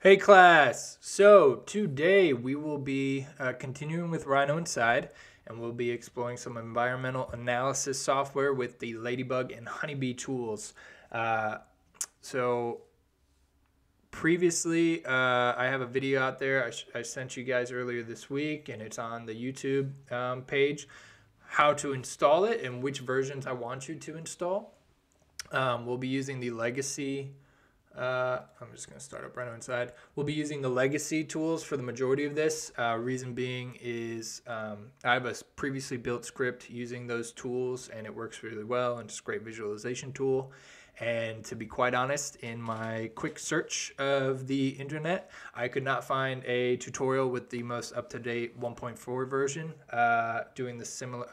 Hey class! So today we will be continuing with Rhino.Inside, and we'll be exploring some environmental analysis software with the Ladybug and Honeybee tools. So previously I have a video out there I sent you guys earlier this week, and it's on the YouTube page, how to install it and which versions I want you to install. We'll be using the legacy I'm just going to start up Rhino.Inside. We'll be using the legacy tools for the majority of this. Reason being is I have a previously built script using those tools, and it works really well, and it's a great visualization tool. And to be quite honest, in my quick search of the internet, I could not find a tutorial with the most up-to-date 1.4 version doing a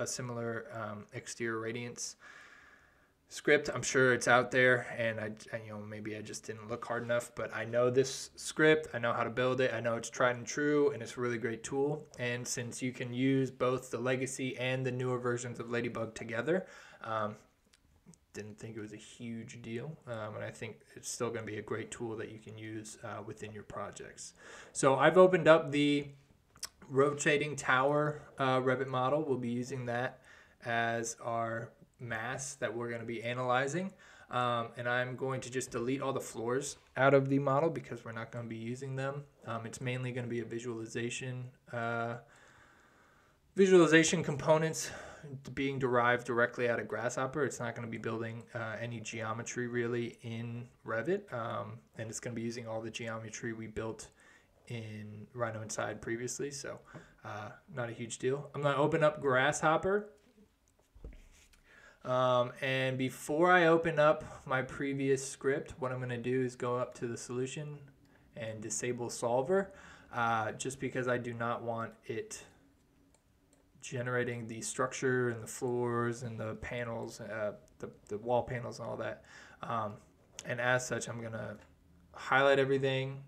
similar exterior radiance script. I'm sure it's out there, and maybe I just didn't look hard enough, but I know this script, I know how to build it, I know it's tried and true, and it's a really great tool. And since you can use both the legacy and the newer versions of Ladybug together, didn't think it was a huge deal, and I think it's still going to be a great tool that you can use within your projects. So I've opened up the rotating tower Revit model. We'll be using that as our mass that we're going to be analyzing, and I'm going to just delete all the floors out of the model because we're not going to be using them. It's mainly going to be a visualization components being derived directly out of Grasshopper. It's not going to be building any geometry really in Revit, and it's going to be using all the geometry we built in Rhino.Inside previously, so not a huge deal. I'm going to open up Grasshopper. And before I open up my previous script, what I'm going to do is go up to the solution and disable solver, just because I do not want it generating the structure and the floors and the panels, the wall panels and all that. And as such, I'm going to highlight everything,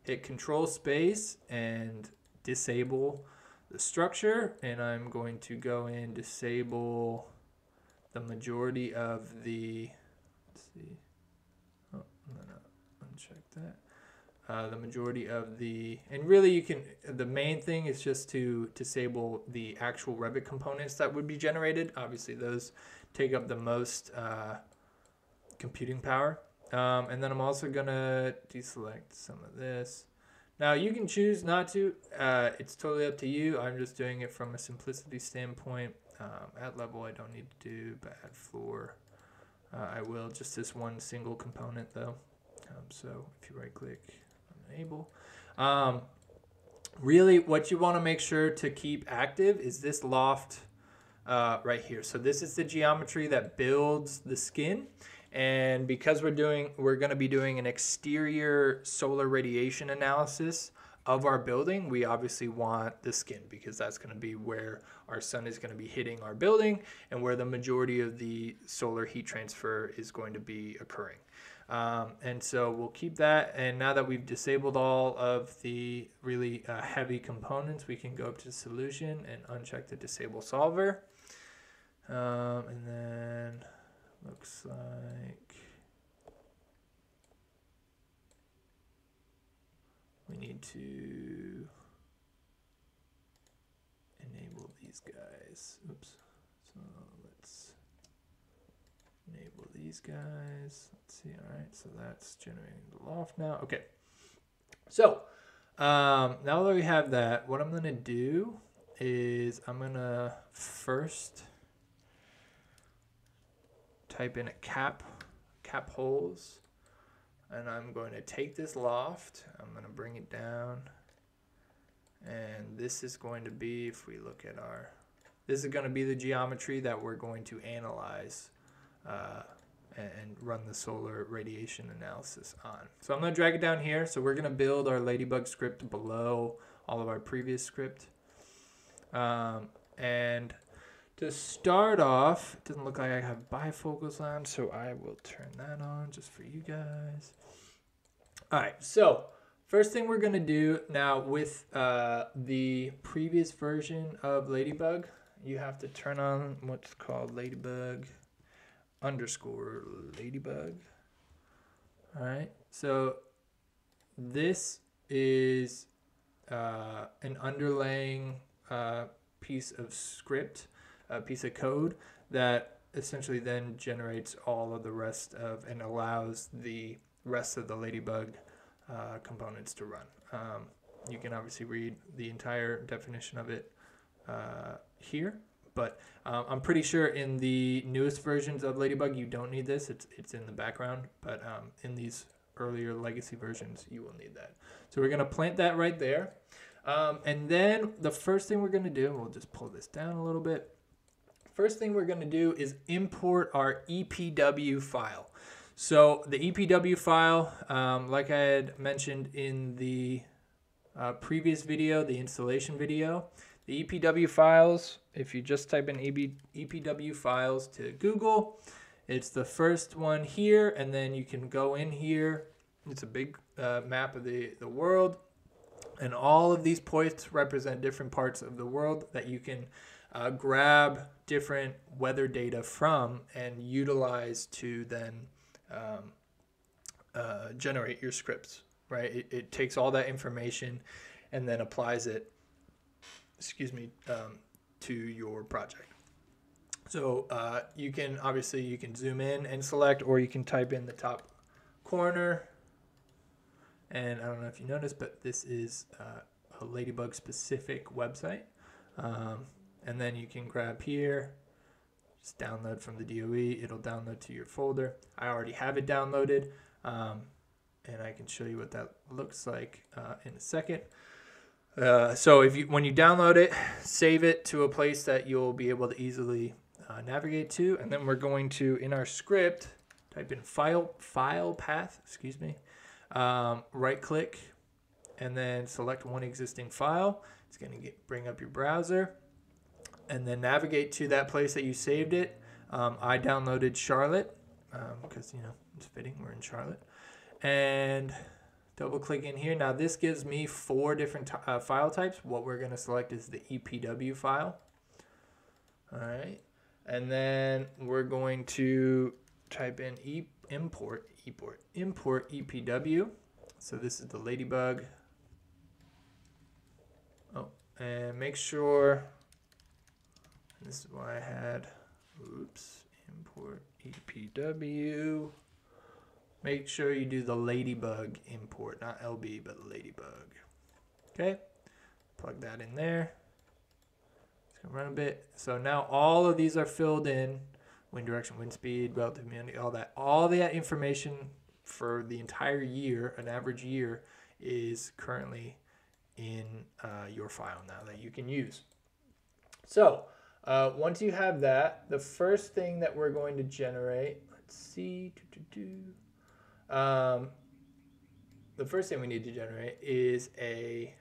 hit Control Space, and disable the structure. And I'm going to go in, disable the majority of the, let's see, oh, I'm gonna uncheck that. The majority of the, and really you can, the main thing is just to disable the actual Revit components that would be generated. Obviously those take up the most computing power. And then I'm also gonna deselect some of this. Now you can choose not to, it's totally up to you. I'm just doing it from a simplicity standpoint. At level I don't need to do, but at floor I will, just this one single component though. So if you right click, enable. Really what you want to make sure to keep active is this loft right here. So this is the geometry that builds the skin, and because we're going to be doing an exterior solar radiation analysis of our building, we obviously want the skin because that's going to be where our sun is going to be hitting our building and where the majority of the solar heat transfer is going to be occurring. And so we'll keep that. And now that we've disabled all of the really heavy components, we can go up to solution and uncheck the disable solver. And then looks like we need to enable these guys. Oops. So let's enable these guys. Let's see. All right. So that's generating the loft now. Okay. So now that we have that, what I'm going to do is I'm going to first type in a cap holes. And I'm going to take this loft, I'm going to bring it down, and this is going to be, if we look at this is going to be the geometry that we're going to analyze and run the solar radiation analysis on. So I'm going to drag it down here. So we're going to build our Ladybug script below all of our previous script. And to start off, it doesn't look like I have bifocals on, so I will turn that on just for you guys. All right, so first thing we're going to do now with the previous version of Ladybug, you have to turn on what's called Ladybug _Ladybug. All right, so this is an underlying piece of script, a piece of code that essentially then generates all of the rest of and allows the rest of the Ladybug components to run. You can obviously read the entire definition of it here, but I'm pretty sure in the newest versions of Ladybug you don't need this. It's in the background, but in these earlier legacy versions you will need that. So we're going to plant that right there. And then the first thing we're going to do, we'll just pull this down a little bit. First thing we're going to do is import our EPW file. So the EPW file, like I had mentioned in the previous video, the installation video, the EPW files, if you just type in EPW files to Google, it's the first one here, and then you can go in here. It's a big map of the world, and all of these points represent different parts of the world that you can grab different weather data from and utilize to then generate your scripts, right? It takes all that information and then applies it, to your project. So you can zoom in and select, or you can type in the top corner. And I don't know if you noticed, but this is a Ladybug specific website. And then you can grab here, just download from the DOE. It'll download to your folder. I already have it downloaded, and I can show you what that looks like in a second. So when you download it, save it to a place that you'll be able to easily navigate to, and then we're going to, in our script, type in file path, right click, and then select one existing file. It's going to bring up your browser, and then navigate to that place that you saved it. I downloaded Charlotte because it's fitting, we're in Charlotte, and double click in here. Now this gives me 4 different file types. What we're going to select is the EPW file. All right, and then we're going to type in import EPW. So this is the Ladybug. Oh, and make sure, this is why I had, import EPW. Make sure you do the Ladybug import, not LB, but Ladybug. Okay, plug that in there. It's gonna run a bit. So now all of these are filled in: wind direction, wind speed, relative humidity, all that. All that information for the entire year, an average year, is currently in your file now that you can use. So once you have that, the first thing that we're going to generate, let's see, the first thing we need to generate is a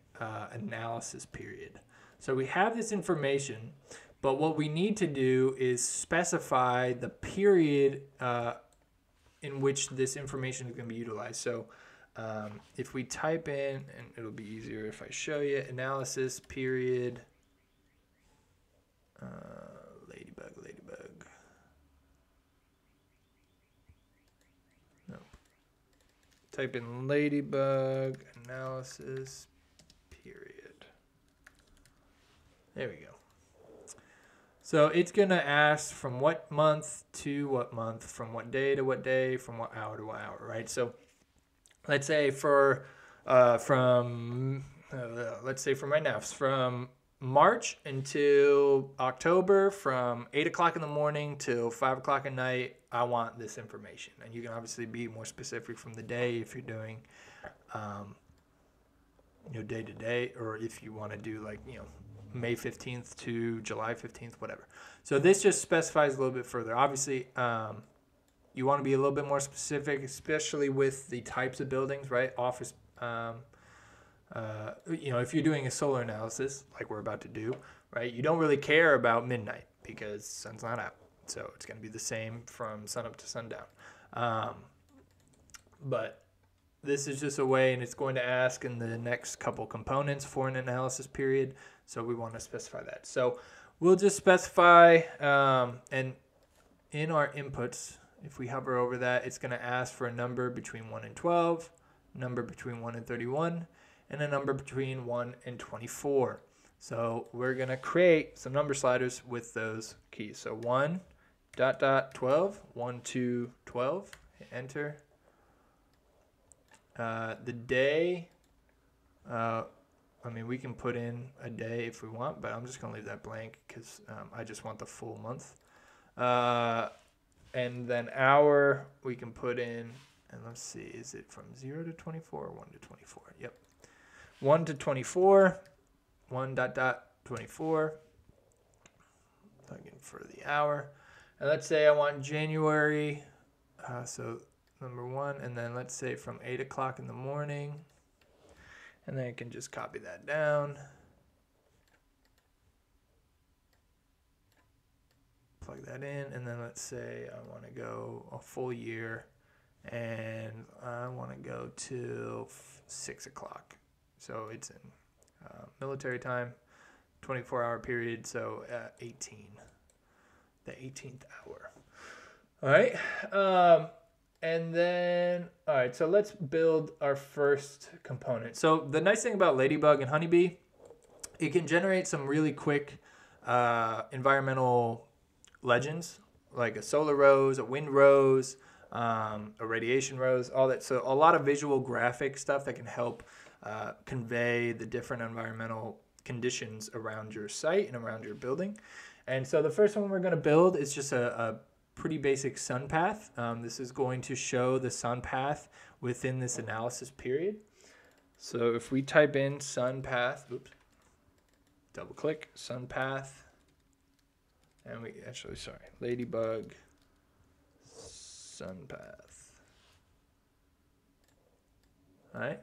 analysis period. So we have this information, but what we need to do is specify the period in which this information is going to be utilized. So if we type in, and it'll be easier if I show you, analysis period, Ladybug. No. Type in Ladybug analysis period. There we go. So it's going to ask from what month to what month, from what day to what day, from what hour to what hour, right? So let's say for let's say from right now, from March until October, from 8 o'clock in the morning till 5 o'clock at night, I want this information. And you can obviously be more specific from the day if you're doing day to day, or if you want to do like May 15th to July 15th, whatever. So this just specifies a little bit further. Obviously, you want to be a little bit more specific, especially with the types of buildings, right? Office, if you're doing a solar analysis like we're about to do, right? You don't really care about midnight because sun's not out. So it's going to be the same from sun up to sundown. But this is just a way, and it's going to ask in the next couple components for an analysis period. So we want to specify that. So we'll just specify, and in our inputs, if we hover over that, it's going to ask for a number between 1 and 12, number between 1 and 31, and a number between 1 and 24. So we're going to create some number sliders with those keys. So 1, dot, dot, 12, 1 to 12, hit enter. The day, I mean, we can put in a day if we want, but I'm just going to leave that blank because I just want the full month. And then hour, we can put in, and let's see, is it from 0 to 24 or 1 to 24? Yep. 1 to 24, 1 dot dot 24. Plug in for the hour. And let's say I want January, so number 1, and then let's say from 8 o'clock in the morning. And then I can just copy that down. Plug that in, and then let's say I want to go a full year, and I want to go till 6 o'clock. So it's in military time, 24-hour period, so 18, the 18th hour. All right. And then, all right, so let's build our first component. So the nice thing about Ladybug and Honeybee, it can generate some really quick environmental legends, like a solar rose, a wind rose, a radiation rose, all that. So a lot of visual graphic stuff that can help convey the different environmental conditions around your site and around your building. And so the first one we're going to build is just a pretty basic sun path. This is going to show the sun path within this analysis period. So if we type in sun path, oops, double click sun path, and we actually, sorry, Ladybug sun path. All right.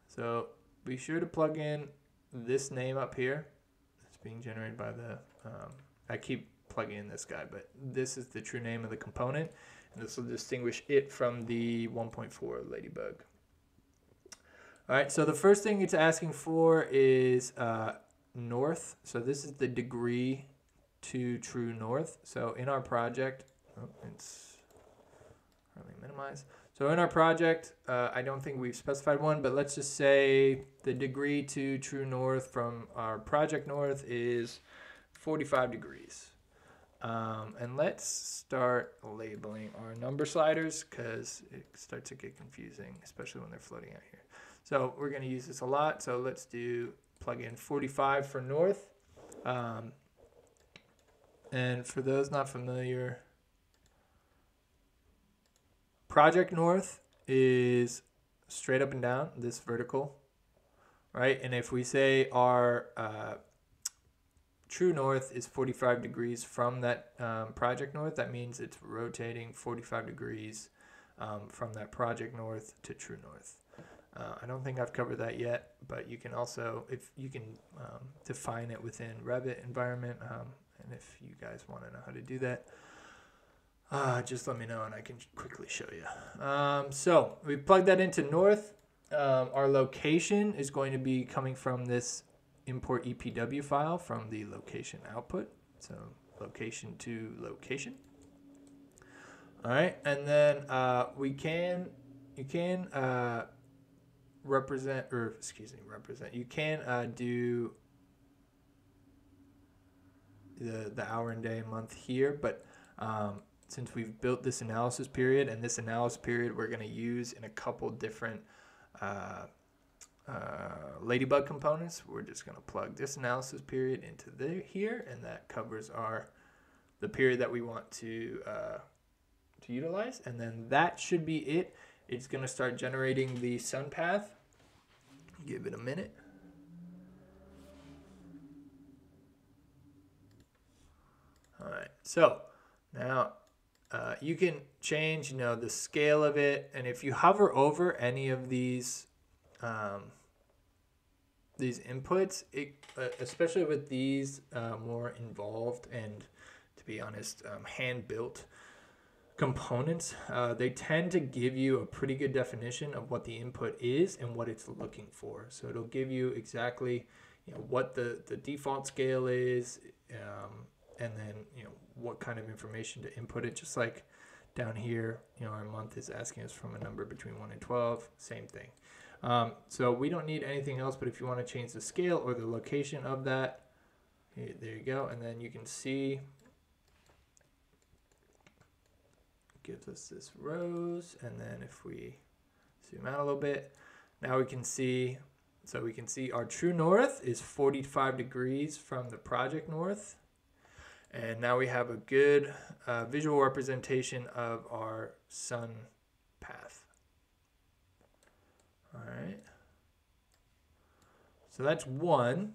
So be sure to plug in this name up here. It's being generated by the, I keep plugging in this guy, but this is the true name of the component, and this will distinguish it from the 1.4 Ladybug. All right, so the first thing it's asking for is north. So this is the degree to true north. So in our project, it's hardly minimized. So in our project, I don't think we've specified one, but let's just say the degree to true north from our project north is 45 degrees. And let's start labeling our number sliders because it starts to get confusing, especially when they're floating out here. So we're going to use this a lot. So let's plug in 45 for north. And for those not familiar, project north is straight up and down, this vertical, right? And if we say our true north is 45 degrees from that project north, that means it's rotating 45 degrees from that project north to true north. I don't think I've covered that yet, but you can also, if you can define it within Revit environment, and if you guys want to know how to do that, just let me know and I can quickly show you. So we plug that into north. Our location is going to be coming from this import EPW file from the location output. So location to location. All right, and then you can do the hour and day month here, but since we've built this analysis period, and this analysis period we're going to use in a couple different Ladybug components, we're just going to plug this analysis period into here, and that covers the period that we want to utilize, and then that should be it. It's going to start generating the sun path. Give it a minute. All right, so now you can change, the scale of it, and if you hover over any of these inputs, especially with these more involved and, to be honest, hand-built components, they tend to give you a pretty good definition of what the input is and what it's looking for. So it'll give you exactly what the default scale is, and then what kind of information to input it. Just like down here, our month is asking us from a number between 1 and 12, same thing. So we don't need anything else, but if you want to change the scale or the location of that, there you go. And then you can see, gives us this rose. And then if we zoom out a little bit, now we can see, so we can see our true north is 45 degrees from the project north. And now we have a good visual representation of our sun path. All right. So that's one.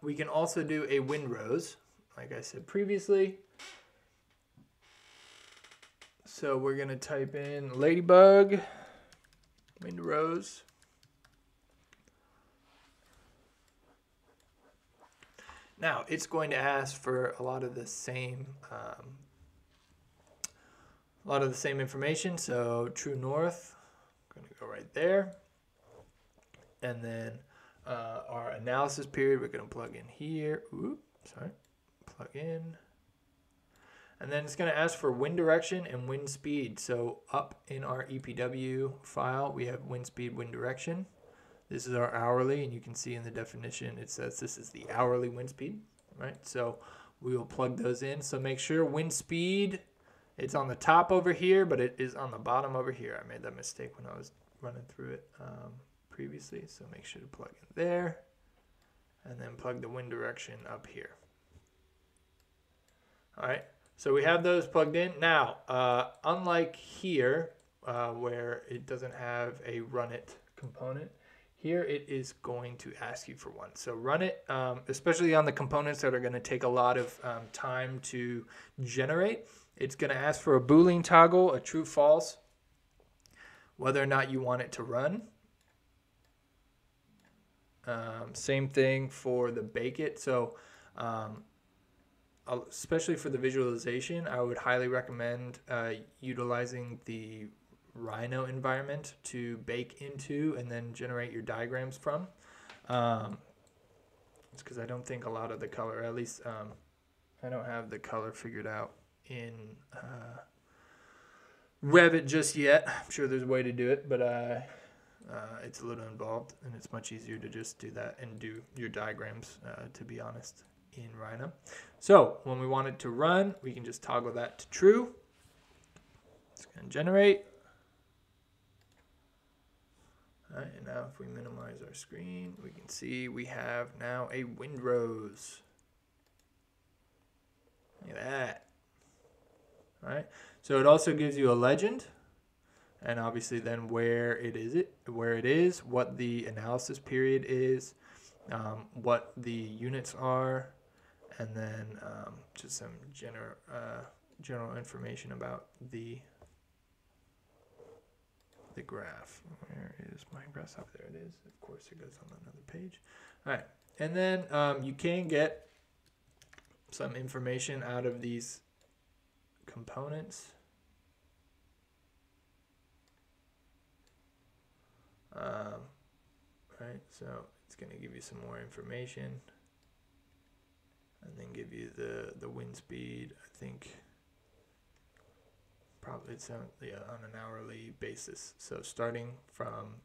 We can also do a windrose, like I said previously. So we're going to type in Ladybug, windrose. Now, it's going to ask for a lot of the same information. So true north, I'm going to go right there. And then our analysis period, we're going to plug in here. Plug in. And then it's going to ask for wind direction and wind speed. So up in our EPW file, we have wind speed, wind direction. This is our hourly, and you can see in the definition it says this is the hourly wind speed, right? So we will plug those in. So make sure wind speed, it's on the top over here, but it is on the bottom over here. I made that mistake when I was running through it previously. So make sure to plug in there, and then plug the wind direction up here. All right, so we have those plugged in. Now, unlike here, where it doesn't have a run it component, here it is going to ask you for one. So run it, especially on the components that are going to take a lot of time to generate. It's going to ask for a Boolean toggle, a true false, whether or not you want it to run. Same thing for the bake it. So especially for the visualization, I would highly recommend utilizing the Rhino environment to bake into and then generate your diagrams from. It's because I don't think a lot of the color, at least I don't have the color figured out in Revit just yet. I'm sure there's a way to do it, but it's a little involved, and it's much easier to just do that and do your diagrams, to be honest, in Rhino. So when we want it to run, we can just toggle that to true. It's going to generate. All right, and now if we minimize our screen, we can see we have now a windrose. Look at that. All right, so it also gives you a legend, and obviously then where it is, what the analysis period is, what the units are, and then just some general information about the graph. Where is my graph? Up there it is. Of course, it goes on another page. All right, and then you can get some information out of these components. Right, so it's going to give you some more information, and then give you the wind speed. I think probably it's on an hourly basis. So starting from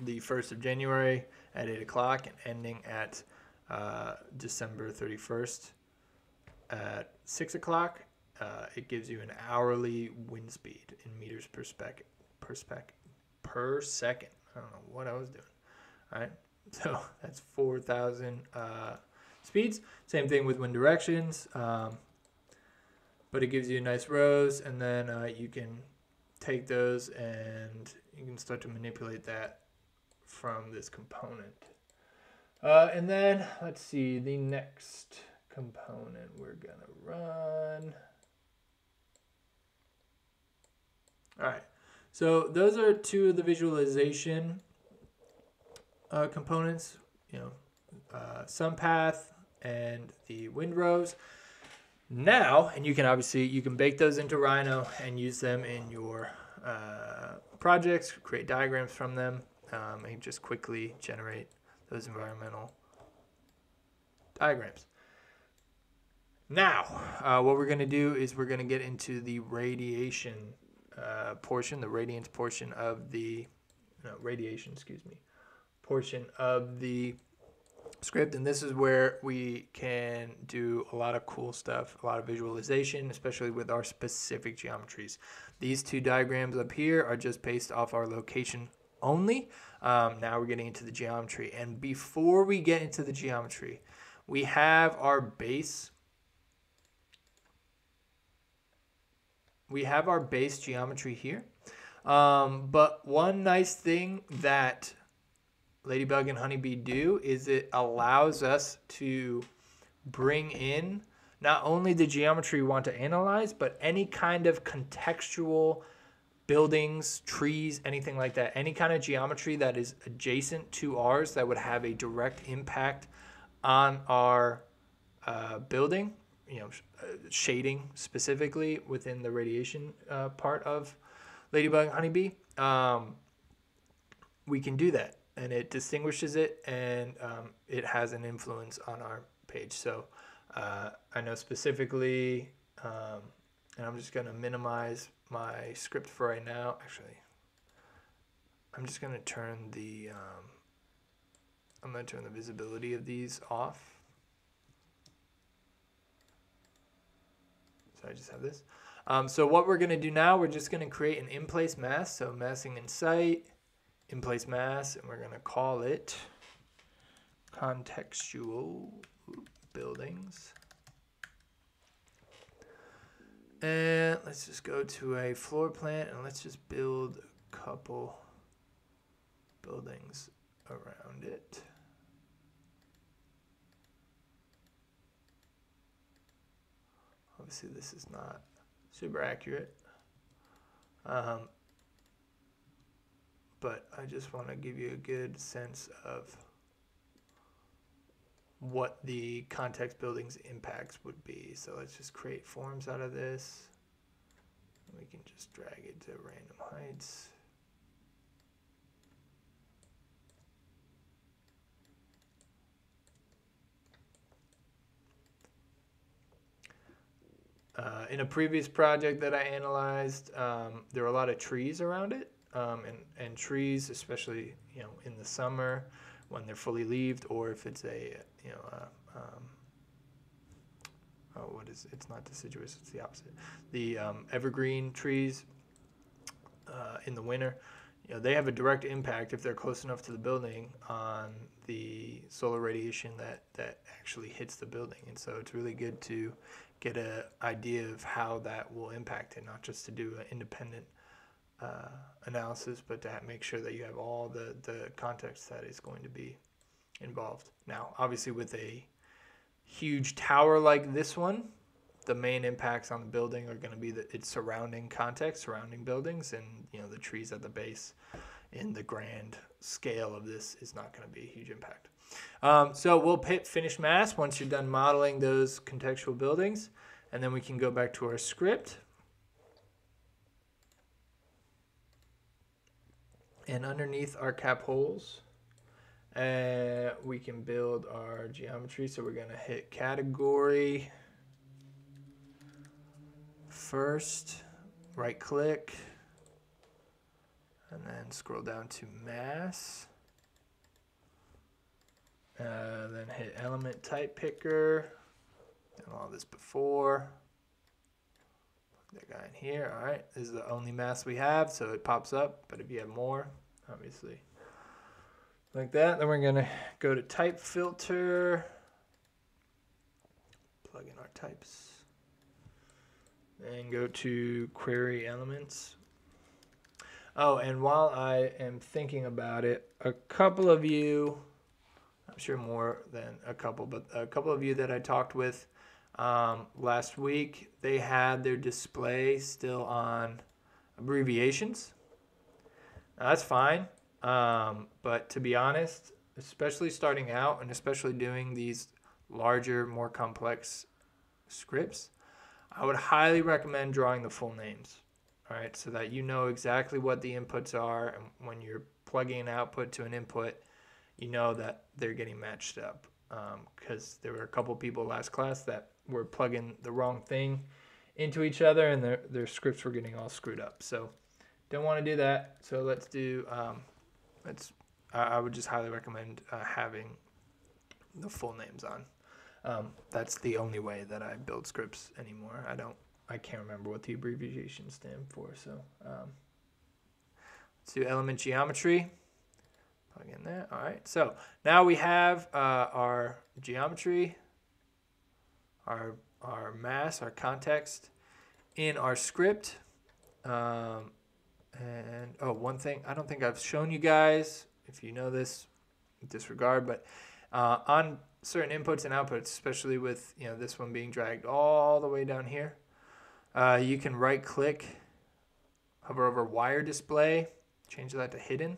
the 1st of January at 8 o'clock and ending at December 31st at 6 o'clock, it gives you an hourly wind speed in meters per second. I don't know what I was doing. All right, so that's 4,000 speeds. Same thing with wind directions, but it gives you a nice rows, and then you can take those and you can start to manipulate that from this component. And then let's see, the next component we're gonna run. All right, so those are two of the visualization components, sun path and the windrows. Now, and you can bake those into Rhino and use them in your projects, create diagrams from them, and just quickly generate those environmental diagrams. Now, what we're going to do is we're going to get into the radiation portion, the radiance portion of the radiation, excuse me, portion of the script. And this is where we can do a lot of cool stuff, a lot of visualization, especially with our specific geometries. These two diagrams up here are just based off our location only. Now we're getting into the geometry. And before we get into the geometry, we have our base. We have our base geometry here. But one nice thing that Ladybug and Honeybee do is it allows us to bring in not only the geometry we want to analyze, but any kind of contextual buildings, trees, anything like that, any kind of geometry that is adjacent to ours that would have a direct impact on our building, shading specifically within the radiation part of Ladybug and Honeybee. We can do that, and it distinguishes it, and it has an influence on our page. So I know specifically, and I'm just going to minimize my script for right now. Actually, I'm just going to turn the visibility of these off. So I just have this. So what we're going to do now, we're just going to create an in-place mass. So massing in sight, in-place mass, and we're going to call it contextual buildings. And let's just go to a floor plan, and let's just build a couple buildings around it. Obviously, this is not super accurate, but I just want to give you a good sense of what the context building's impacts would be. So let's just create forms out of this. We can just drag it to random heights. In a previous project that I analyzed, there were a lot of trees around it, and trees, especially in the summer when they're fully leaved, or if it's a it's not deciduous, it's the opposite. The evergreen trees in the winter, they have a direct impact if they're close enough to the building on the solar radiation that actually hits the building. And so it's really good to get an idea of how that will impact it, not just to do an independent analysis, but to make sure that you have all the context that is going to be involved. Now, obviously with a huge tower like this one, the main impacts on the building are going to be its surrounding context, surrounding buildings, and the trees at the base. In the grand scale of this is not going to be a huge impact. So we'll hit finish mass once you're done modeling those contextual buildings, and then we can go back to our script. And underneath our cap holes, we can build our geometry. So we're going to hit category first, right click, and then scroll down to mass. Then hit element type picker. Done all this before. Plug that guy in here. All right, this is the only mass we have, so it pops up. But if you have more, obviously, like that, then we're gonna go to type filter. Plug in our types. And go to query elements. Oh, and while I am thinking about it, a couple of you, I'm sure more than a couple, but a couple of you that I talked with last week, they had their display still on abbreviations. Now, that's fine, but to be honest, especially starting out and especially doing these larger, more complex scripts, I would highly recommend drawing the full names. All right, so that you know exactly what the inputs are, and when you're plugging an output to an input, you know that they're getting matched up. Because there were a couple people last class that were plugging the wrong thing into each other, and their scripts were getting all screwed up. So don't want to do that. So let's do, I would just highly recommend having the full names on. That's the only way that I build scripts anymore. I can't remember what the abbreviations stand for. So let's do element geometry. Plug in there. All right. So now we have our geometry, our mass, our context in our script. And one thing I don't think I've shown you guys, if you know this, disregard, but on certain inputs and outputs, especially with this one being dragged all the way down here, you can right click, hover over wire display, change that to hidden.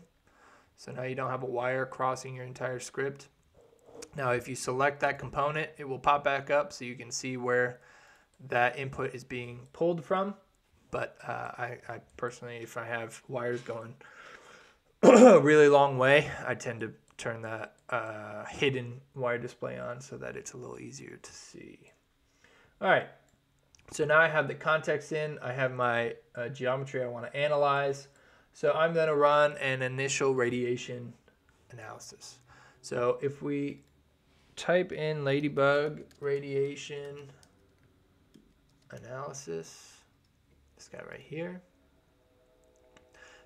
So now you don't have a wire crossing your entire script. Now if you select that component, it will pop back up so you can see where that input is being pulled from. But I personally, if I have wires going a really long way, I tend to turn that hidden wire display on so that it's a little easier to see. All right, so now I have the context in. I have my geometry I want to analyze. So I'm going to run an initial radiation analysis. So if we type in Ladybug radiation analysis, this guy right here.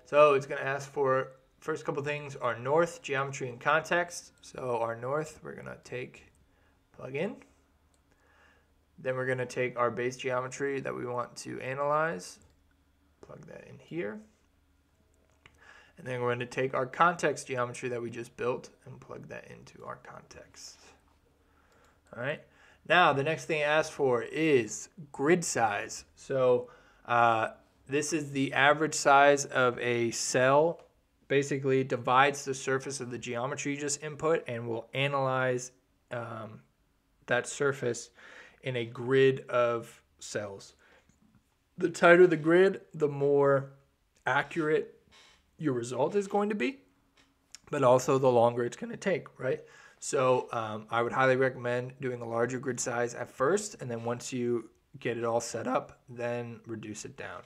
So it's going to ask for, first couple things are north, geometry, and context. So our north, we're going to plug in. Then we're going to take our base geometry that we want to analyze, plug that in here. And then we're going to take our context geometry that we just built and plug that into our context. All right. Now, the next thing it asks for is grid size. So this is the average size of a cell. Basically, it divides the surface of the geometry you just input and will analyze that surface in a grid of cells. The tighter the grid, the more accurate your result is going to be, but also the longer it's going to take, right? So I would highly recommend doing a larger grid size at first, and then once you get it all set up, then reduce it down.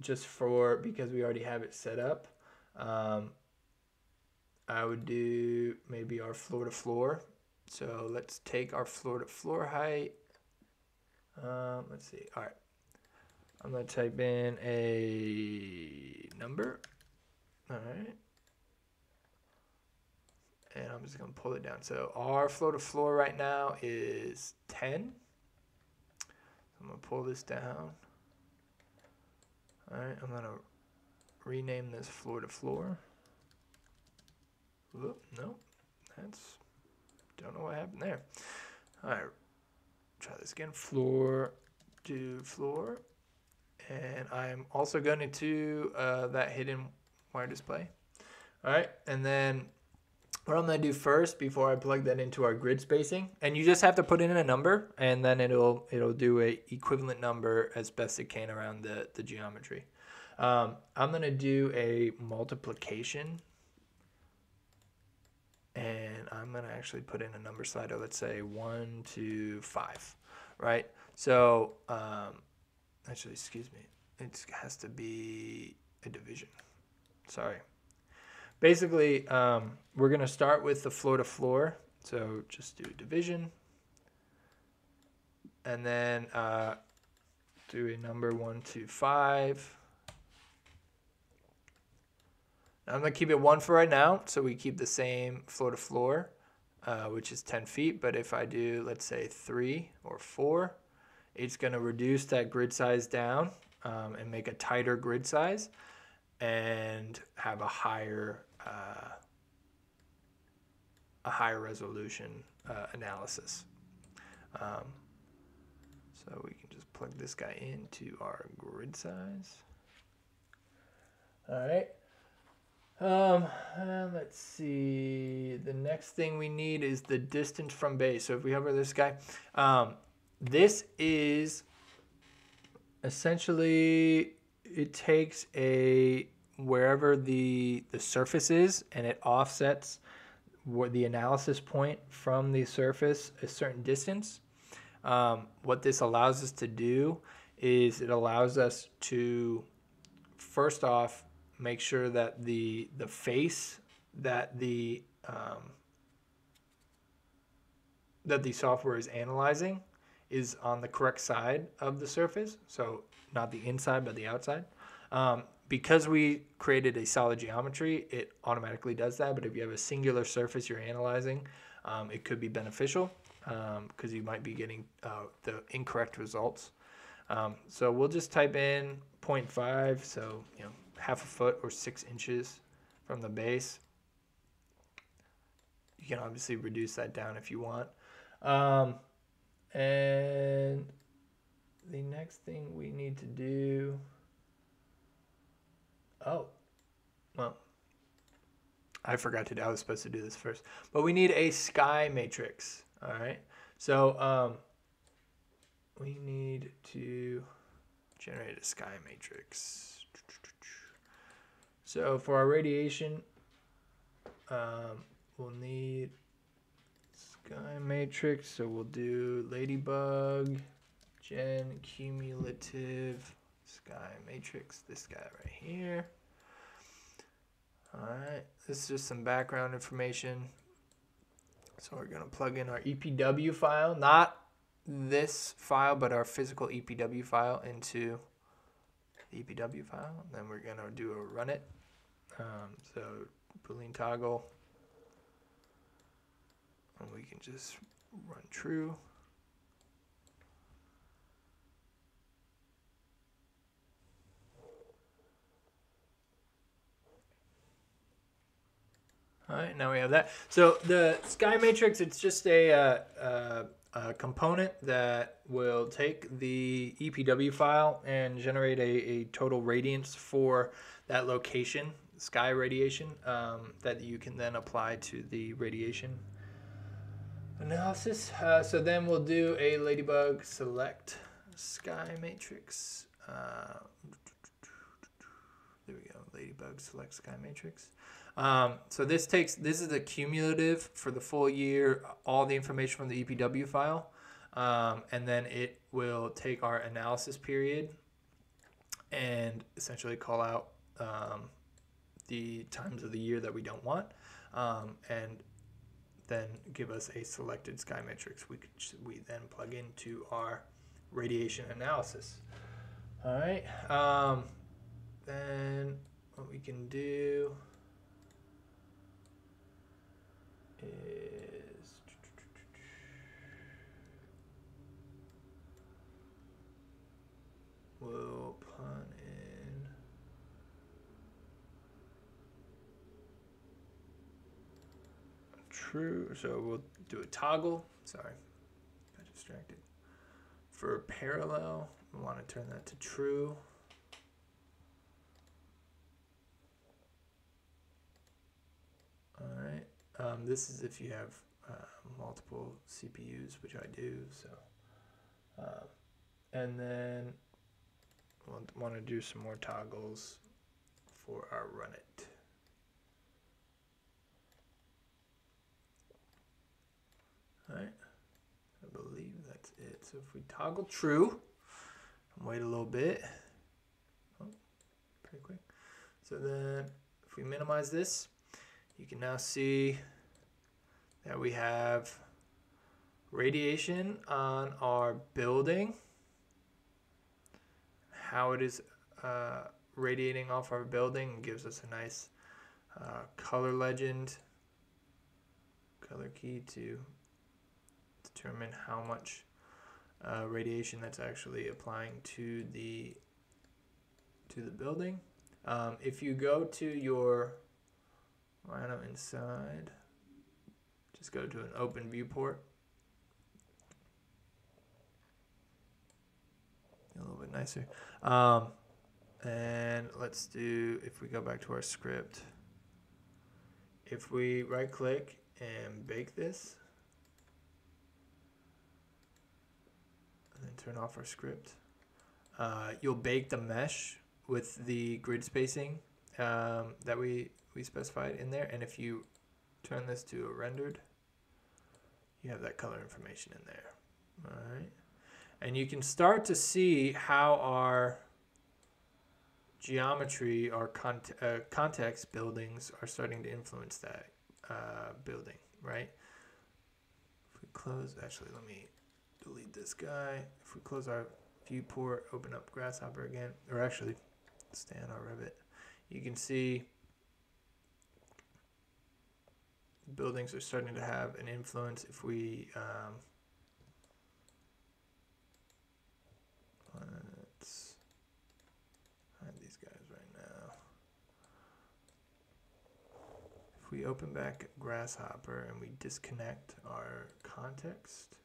Because we already have it set up, I would do maybe our floor to floor. So let's take our floor to floor height. Let's see. All right. I'm going to type in a number. All right. And I'm just going to pull it down. So our floor to floor right now is 10. I'm going to pull this down. All right. I'm going to rename this floor to floor. Whoop, nope. Don't know what happened there. All right. Try this again. Floor to floor. And I'm also going to do that hidden wire display. All right, and then what I'm going to do first before I plug that into our grid spacing, and you just have to put in a number, and then it'll do a equivalent number as best it can around the geometry. I'm going to do a multiplication, and I'm going to actually put in a number slider. Let's say 1 to 5, right? So actually, excuse me, it has to be a division. Sorry. Basically, we're going to start with the floor to floor. So just do division. And then do a number 1 to 5. Now I'm going to keep it 1 for right now. So we keep the same floor to floor, which is 10 feet. But if I do, let's say 3 or 4, it's going to reduce that grid size down and make a tighter grid size and have a higher resolution analysis. So we can just plug this guy into our grid size. All right. Let's see. The next thing we need is the distance from base. So if we hover this guy, this is essentially, it takes wherever the surface is, and it offsets the analysis point from the surface a certain distance. What this allows us to do is it allows us to, first off, make sure that the face that the software is analyzing is on the correct side of the surface, so not the inside but the outside. Because we created a solid geometry, it automatically does that, but if you have a singular surface you're analyzing, it could be beneficial because you might be getting the incorrect results. So we'll just type in 0.5, so half a foot or 6 inches from the base. You can obviously reduce that down if you want. And the next thing we need to do, well, I forgot to do, I was supposed to do this first, but we need a sky matrix. All right, so we need to generate a sky matrix. So for our radiation, we'll need sky matrix. So we'll do Ladybug, gen cumulative sky matrix, this guy right here. All right, this is just some background information. So we're going to plug in our EPW file, not this file, but our physical EPW file into the EPW file. And then we're going to do a run it. So Boolean toggle. And we can just run true. All right, now we have that. So the sky matrix, it's just a component that will take the EPW file and generate a total radiance for that location, sky radiation, that you can then apply to the radiation analysis. So then we'll do a Ladybug select sky matrix. There we go, Ladybug select sky matrix. So this is the cumulative for the full year, all the information from the EPW file, and then it will take our analysis period and essentially call out the times of the year that we don't want, and then give us a selected sky matrix we then plug into our radiation analysis. All right, then what we can do is we'll put in true, so we'll do a toggle. Sorry, got distracted. For parallel, we want to turn that to true. All right. This is if you have multiple CPUs, which I do. So, and then we'll want to do some more toggles for our run it. All right. I believe that's it. So if we toggle true and wait a little bit, pretty quick. So then if we minimize this, you can now see that we have radiation on our building, how it is radiating off our building, and gives us a nice color legend, color key to determine how much radiation that's actually applying to the building. If you go to your Rhino.Inside, just go to an open viewport. A little bit nicer. And let's do, if we go back to our script, if we right click and bake this, and then turn off our script, you'll bake the mesh with the grid spacing that we specified in there. And if you turn this to a rendered, you have that color information in there. All right. And you can start to see how our geometry, our context buildings are starting to influence that building, right? If we close, actually, let me delete this guy. If we close our viewport, open up Grasshopper again, or actually stay on our Revit, you can see buildings are starting to have an influence. If we let's hide these guys right now. If we open back Grasshopper and we disconnect our context,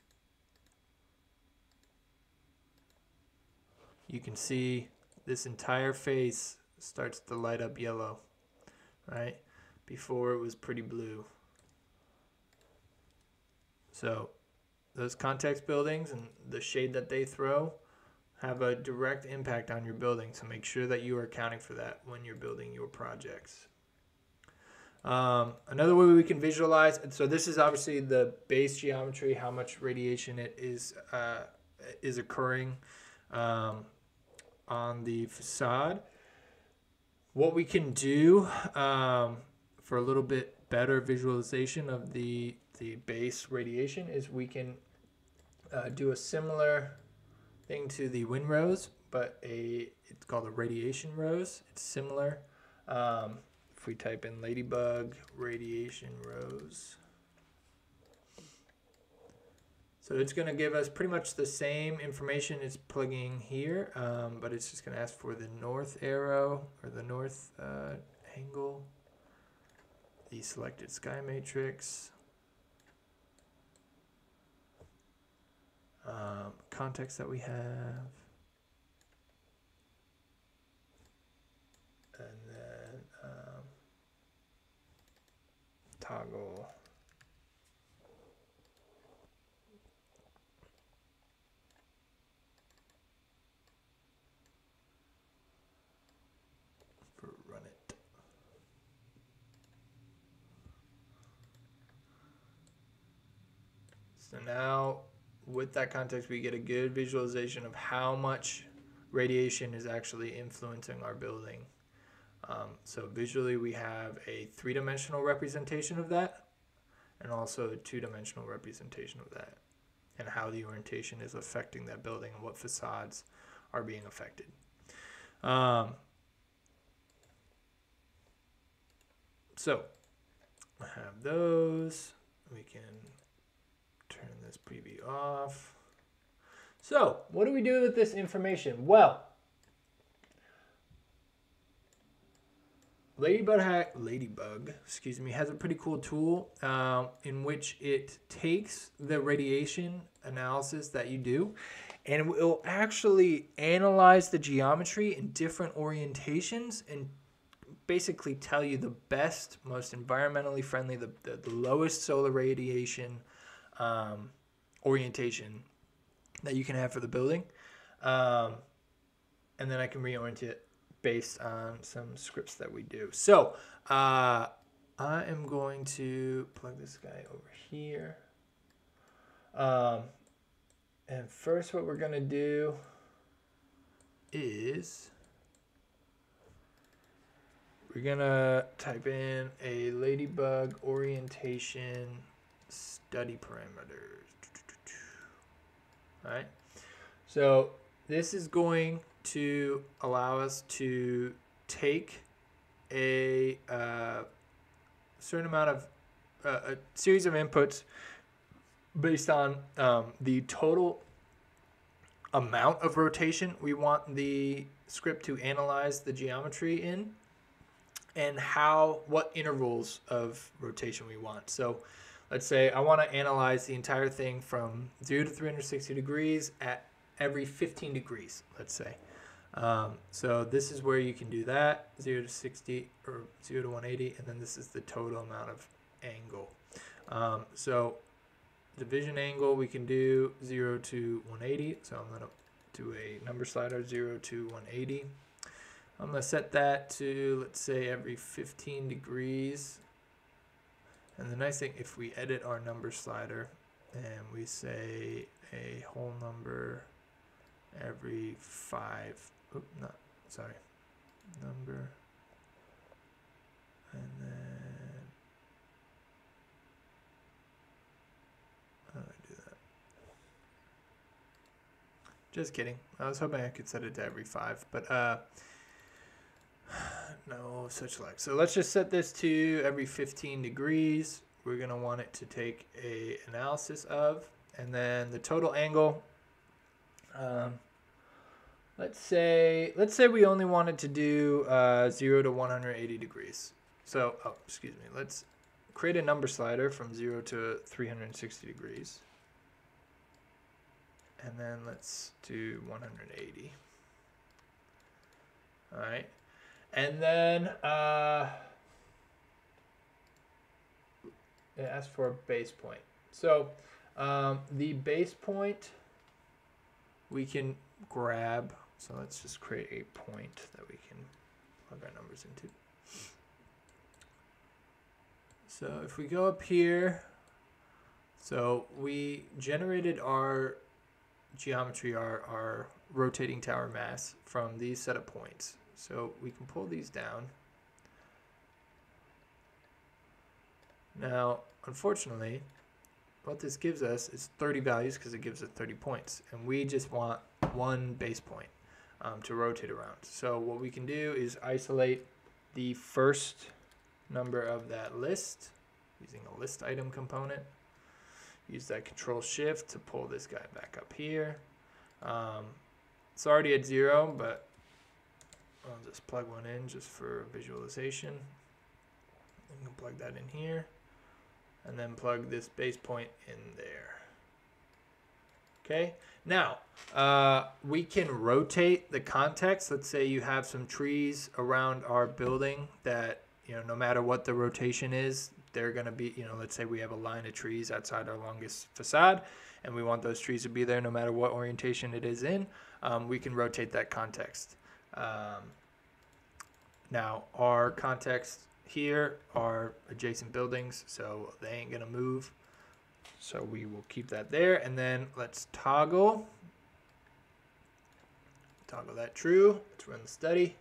you can see this entire face starts to light up yellow, right? Before it was pretty blue. So those context buildings and the shade that they throw have a direct impact on your building. So make sure that you are accounting for that when you're building your projects. Another way we can visualize, so this is obviously the base geometry, how much radiation it is occurring on the facade. What we can do for a little bit better visualization of the base radiation is we can do a similar thing to the wind rose, but it's called a radiation rose. It's similar. If we type in Ladybug radiation rose, so it's going to give us pretty much the same information it's plugging here, but it's just going to ask for the north arrow or the north angle, the selected sky matrix, context that we have, and then toggle for run it. So now with that context, we get a good visualization of how much radiation is actually influencing our building. So visually, we have a three-dimensional representation of that, and also a two-dimensional representation of that, and how the orientation is affecting that building and what facades are being affected. So I have those. We can turn this preview off. So what do we do with this information? Well, Ladybug, excuse me, has a pretty cool tool in which it takes the radiation analysis that you do, and it will actually analyze the geometry in different orientations and basically tell you the best, most environmentally friendly, the lowest solar radiation orientation that you can have for the building, and then I can reorient it based on some scripts that we do. So I am going to plug this guy over here. And first what we're going to do is we're going to type in a Ladybug orientation study parameters. All right. So this is going to allow us to take a certain amount of a series of inputs based on the total amount of rotation we want the script to analyze the geometry in, and what intervals of rotation we want. So let's say I want to analyze the entire thing from 0 to 360 degrees at every 15 degrees, let's say. So this is where you can do that, 0 to 60 or 0 to 180, and then this is the total amount of angle. So division angle we can do 0 to 180, so I'm going to do a number slider 0 to 180. I'm going to set that to, let's say, every 15 degrees. And the nice thing, if we edit our number slider, and we say a whole number every 5, number, and then, how do I do that? Just kidding. I was hoping I could set it to every 5, but no such luck. So let's just set this to every 15 degrees. We're going to want it to take a analysis of, and then the total angle. Let's say we only wanted to do 0 to 180 degrees. So, let's create a number slider from 0 to 360 degrees. And then let's do 180. All right. And then it asks for a base point. So the base point we can grab. So let's just create a point that we can plug our numbers into. So if we go up here, so we generated our geometry, our rotating tower mass from these set of points. So we can pull these down. Now, unfortunately, what this gives us is 30 values because it gives us 30 points. And we just want one base point to rotate around. So what we can do is isolate the first number of that list using a list item component. Use that Control-Shift to pull this guy back up here. It's already at 0, but I'll just plug one in just for visualization. You can plug that in here, and then plug this base point in there. Okay, now we can rotate the context. Let's say you have some trees around our building that, no matter what the rotation is, they're going to be, let's say we have a line of trees outside our longest facade, and we want those trees to be there no matter what orientation it is in. We can rotate that context. Now, our context here are adjacent buildings, so they ain't going to move. So we will keep that there, and then let's toggle that true. Let's run the study.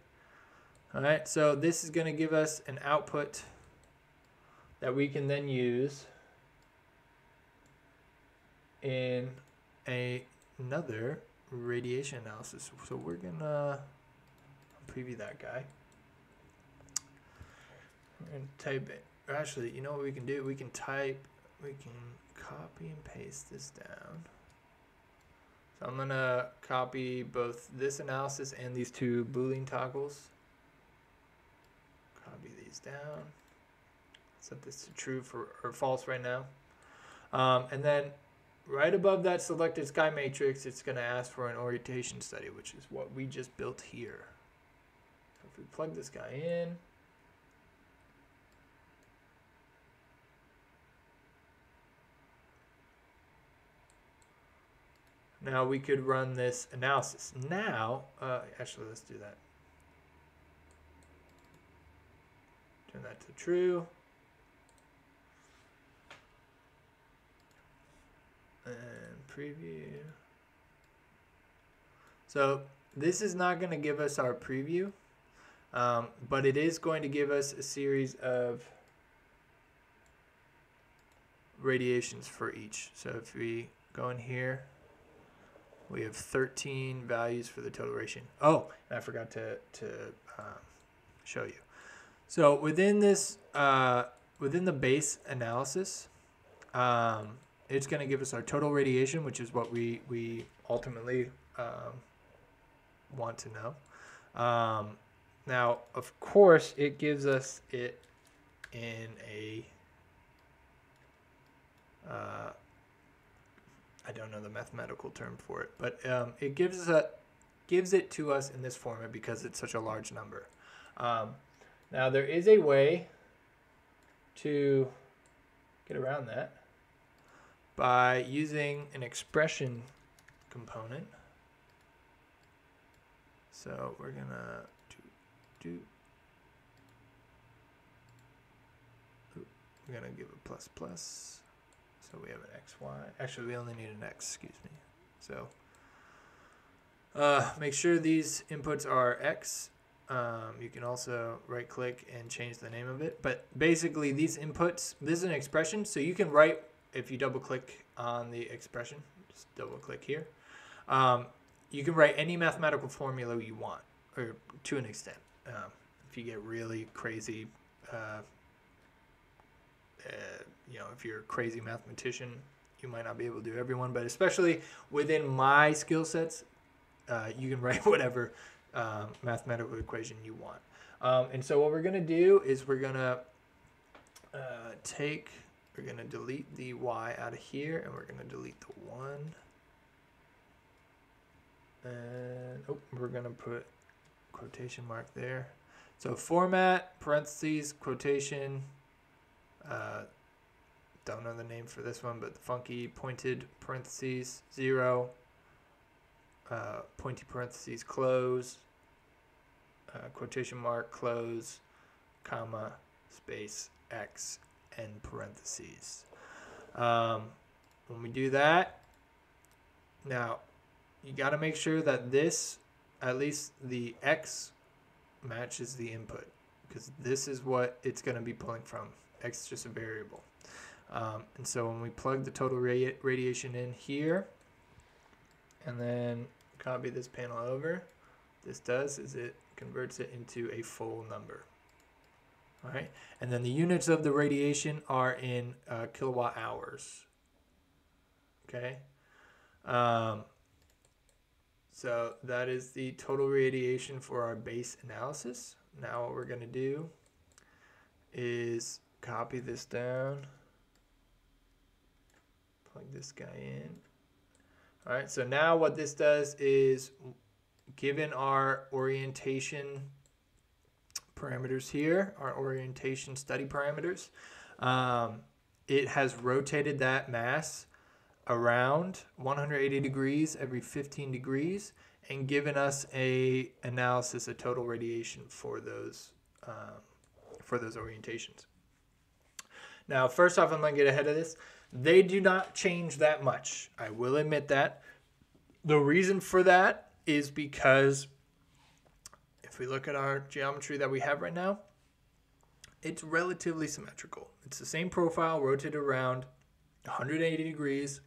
All right, so this is going to give us an output that we can then use in another radiation analysis. So we're gonna preview that guy. We're gonna type it. Actually, you know what we can do? We can copy and paste this down. So I'm gonna copy both this analysis and these two Boolean toggles. Copy these down. Set this to true or false right now. And then right above that selected sky matrix, it's going to ask for an orientation study, which is what we just built here. So if we plug this guy in, now we could run this analysis. Now, actually, let's do that. Turn that to true. And preview. So this is not going to give us our preview, but it is going to give us a series of radiations for each. So if we go in here, we have 13 values for the total radiation. Oh, and I forgot to show you. So within this, within the base analysis, it's going to give us our total radiation, which is what we ultimately want to know. Now, of course, it gives us it in a, I don't know the mathematical term for it, but it gives it to us in this format because it's such a large number. Now, there is a way to get around that by using an expression component. So we're gonna we're gonna give a plus plus. So So we have an XY. Actually, we only need an X, excuse me. So make sure these inputs are X. You can also right click and change the name of it. But basically these inputs, this is an expression. So you can write, if you double click on the expression, just double click here. You can write any mathematical formula you want, or to an extent. If you get really crazy, if you're a crazy mathematician, you might not be able to do every one, but especially within my skill sets, you can write whatever mathematical equation you want. And so what we're going to do is we're going to delete the y out of here, and we're going to delete the 1. And we're going to put quotation mark there. So format, parentheses, quotation, don't know the name for this one, but the funky pointed parentheses, 0, pointy parentheses, close, quotation mark, close, comma, space, X, and parentheses. When we do that, now you got to make sure that this, at least the X, matches the input, because this is what it's going to be pulling from. X is just a variable. And so when we plug the total radiation in here, and then copy this panel over, this does is it converts it into a full number. All right, and then the units of the radiation are in kilowatt hours. Okay, so that is the total radiation for our base analysis. Now what we're going to do is copy this down, plug this guy in. All right, so now what this does is, given our orientation parameters here, our orientation study parameters, it has rotated that mass around 180 degrees every 15 degrees and given us a total radiation for those orientations. Now, first off, I'm going to get ahead of this. They do not change that much. I will admit that. The reason for that is because if we look at our geometry that we have right now, it's relatively symmetrical. It's the same profile, rotated around 180 degrees.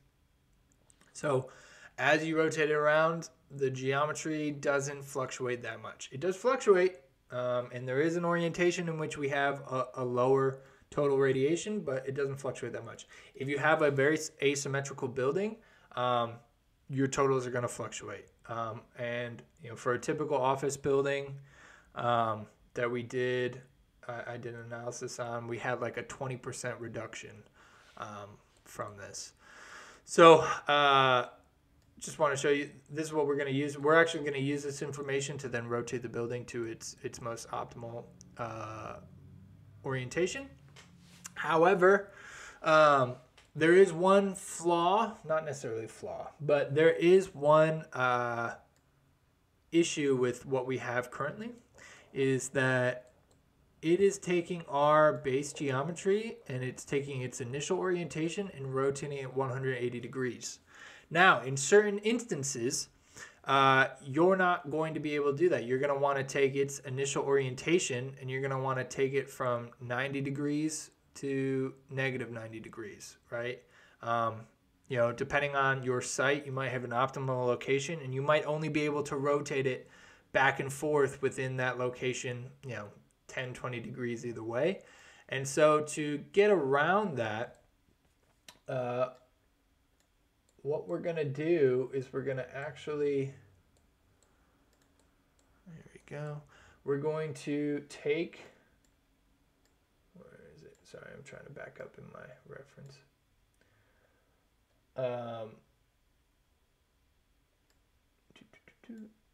So as you rotate it around, the geometry doesn't fluctuate that much. It does fluctuate, and there is an orientation in which we have a lower total radiation, but it doesn't fluctuate that much. If you have a very asymmetrical building, your totals are going to fluctuate. And for a typical office building that we did, I did an analysis on, we had like a 20% reduction from this. So just want to show you, this is what we're going to use. We're actually going to use this information to then rotate the building to its most optimal orientation. However, there is one flaw, not necessarily a flaw, but there is one issue with what we have currently, is that it is taking our base geometry and it's taking its initial orientation and rotating it 180 degrees. Now, in certain instances, you're not going to be able to do that. You're going to want to take its initial orientation and you're going to want to take it from 90 degrees to negative 90 degrees, right? Depending on your site, you might have an optimal location and you might only be able to rotate it back and forth within that location, 10, 20 degrees either way. And so to get around that, what we're going to do is we're going to actually, there we go. We're going to take, where is it? Sorry, I'm trying to back up in my reference.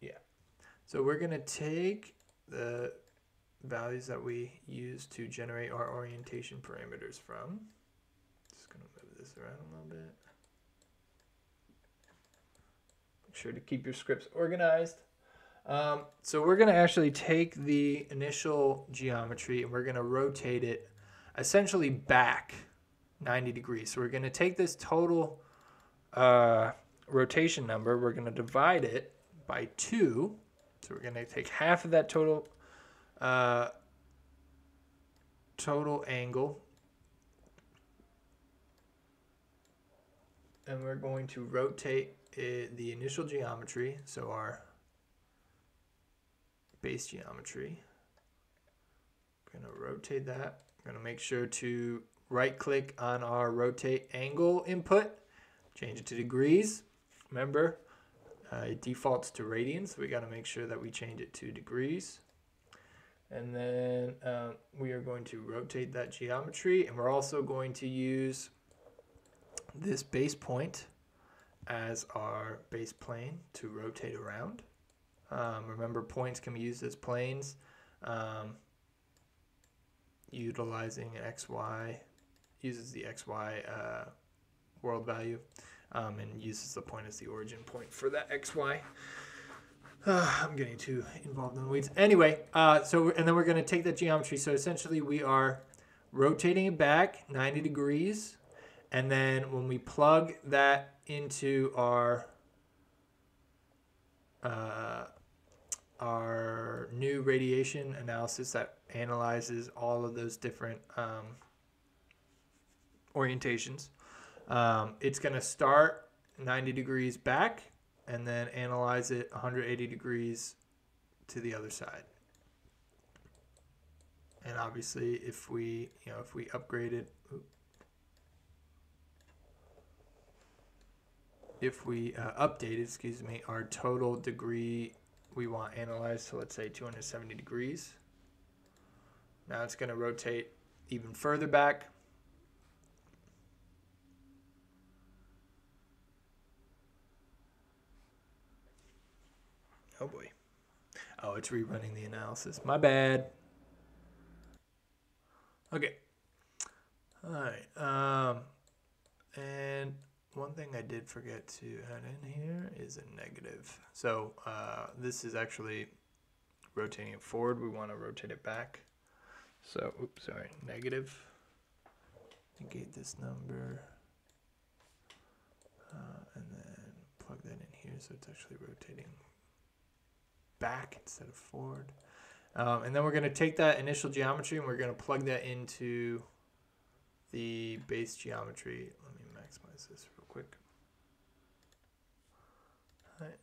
Yeah. So we're going to take the values that we use to generate our orientation parameters from. Just going to move this around a little bit. Make sure to keep your scripts organized. So we're going to actually take the initial geometry and we're going to rotate it essentially back 90 degrees. So we're going to take this total rotation number, we're going to divide it by 2. So we're going to take half of that total angle, and we're going to rotate the initial geometry, so our base geometry. We're going to rotate that. We're going to make sure to right click on our rotate angle input, change it to degrees. Remember, it defaults to radians, so we got to make sure that we change it to degrees. And then we are going to rotate that geometry, and we're also going to use this base point as our base plane to rotate around. Remember, points can be used as planes, utilizing an XY, uses the XY world value, and uses the point as the origin point for that XY. I'm getting too involved in the weeds. Anyway, and then we're going to take that geometry. So essentially we are rotating it back 90 degrees. And then when we plug that into our new radiation analysis that analyzes all of those different orientations, it's going to start 90 degrees back and then analyze it 180 degrees to the other side. And obviously, if we upgraded, updated, our total degree we want analyzed, so let's say 270 degrees. Now it's going to rotate even further back. Oh boy. Oh, it's rerunning the analysis. My bad. Okay. All right. And one thing I did forget to add in here is a negative. So this is actually rotating it forward. We want to rotate it back. So, oops, sorry, negative. Negate this number. And then plug that in here so it's actually rotating back instead of forward. And then we're going to take that initial geometry and we're going to plug that into the base geometry. Let me maximize this real quick. All right.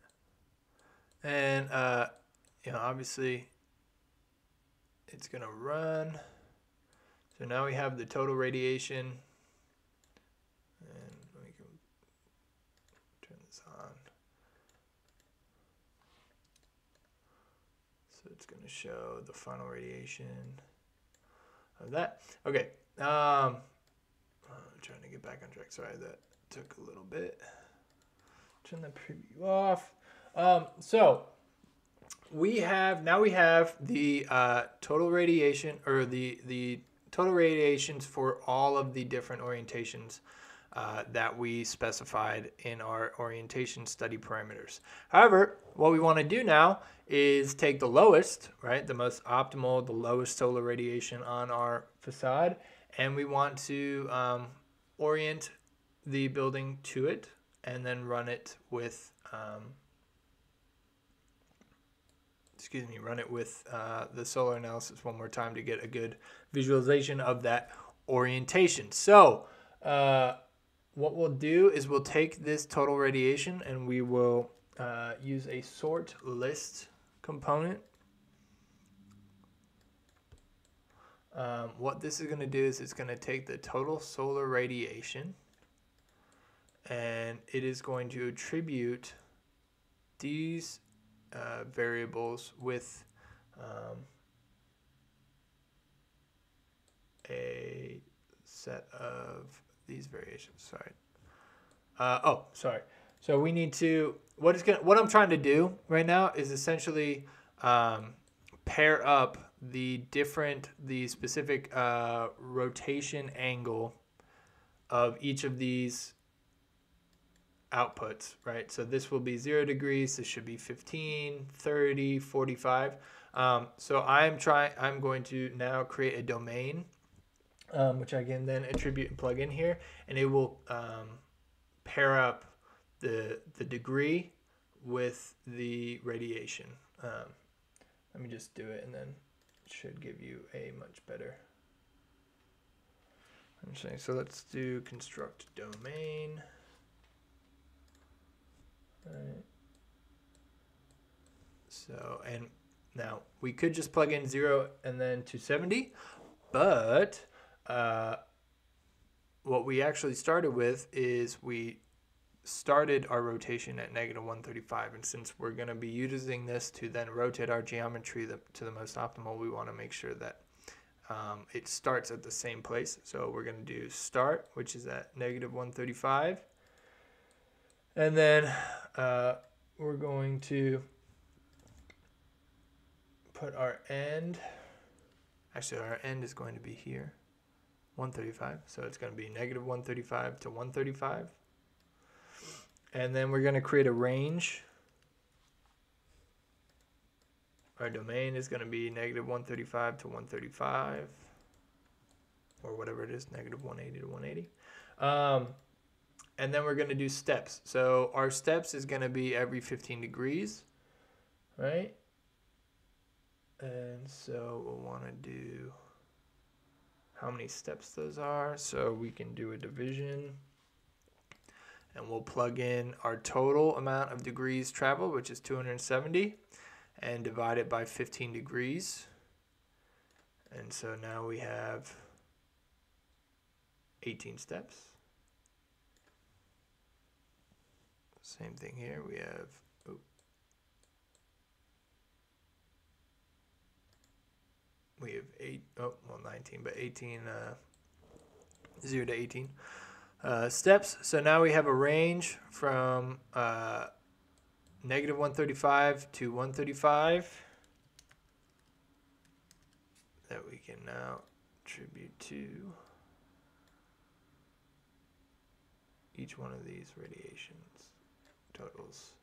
And obviously it's going to run. So now we have the total radiation. And we can turn this on. So it's going to show the final radiation of that. Okay. I'm trying to get back on track. Sorry, that took a little bit. Turn the preview off. So we have the total radiation, or the total radiations for all of the different orientations that we specified in our orientation study parameters. However, what we want to do now is take the lowest, right, the most optimal, the lowest solar radiation on our facade, and we want to orient the building to it and then run it with the solar analysis one more time to get a good visualization of that orientation. So what we'll do is we'll take this total radiation and we will use a sort list component. What this is going to do is it's going to take the total solar radiation and it is going to attribute these variables with a set of these variations. Sorry. So we need to, what I'm trying to do right now is essentially pair up the specific rotation angle of each of these outputs, right? So this will be 0 degrees. This should be 15, 30, 45. So I'm going to now create a domain which I can then attribute and plug in here, and it will pair up the degree with the radiation. Let me just do it, and then it should give you a much better understanding. So let's do construct domain. All right. So, and now we could just plug in 0 and then 270, but what we actually started with is we started our rotation at -135, and since we're going to be using this to then rotate our geometry to the most optimal, we want to make sure that it starts at the same place. So we're going to do start, which is at -135, and then we're going to put our end. Actually, our end is going to be here, 135. So it's going to be -135 to 135. And then we're going to create a range. Our domain is going to be -135 to 135, or whatever it is, -180 to 180. And then we're going to do steps. So our steps is going to be every 15 degrees, right? And so we'll want to do how many steps those are. So we can do a division. And we'll plug in our total amount of degrees traveled, which is 270, and divide it by 15 degrees. And so now we have 18 steps. Same thing here. We have 19, but 18, 0 to 18. Steps. So now we have a range from -135 to 135 that we can now attribute to each one of these radiations totals.